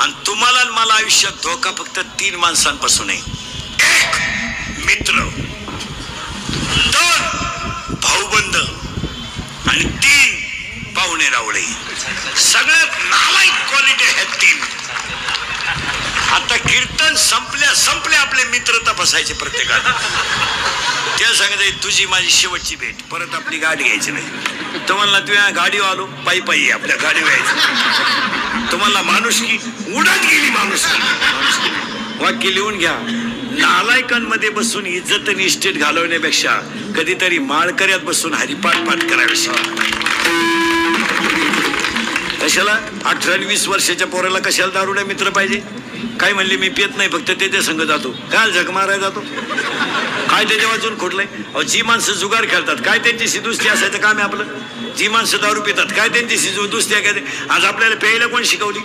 आणि तुम्हाला आणि मला आयुष्यात धोका फक्त 3 माणसांपासून आहे. 1 मित्र, 2 भाऊबंद आणि 3 पाहुणे रावळे. सगळ्यात नालायक क्वालिटी आहेत 3. आता कीर्तन संपले आपले मित्र तपासायचे प्रत्येकाला. त्या सांगते तुझी माझी शेवटची भेट, परत आपली गाडी घ्यायची नाही. तुम्हाला तुझ्या गाडीवर आलो, पायी आपल्या गाडीवर यायचं. तुम्हाला माणुसकी उडत गेली, माणुसकी. वाक्य लिहून घ्या. नालायकांमध्ये बसून इज्जत आणि इस्टेट घालवण्यापेक्षा कधीतरी माळकऱ्यात बसून हरिपाठ करावे. कशाला 18 आणि 20 वर्षाच्या पोराला कशाला दारुड्या मित्र पाहिजे? काय म्हणले मी पित नाही, फक्त त्याच्या संग जातो. काय झक मारायला जातो? काय त्याच्या वाचून खोटलंय? जी माणसं जुगार खेळतात काय त्यांची दुसरी असायचं काम आहे आपलं? जी माणसं दारू पितात काय त्यांची दुसऱ्या? काय आज आपल्याला प्यायला कोण शिकवली?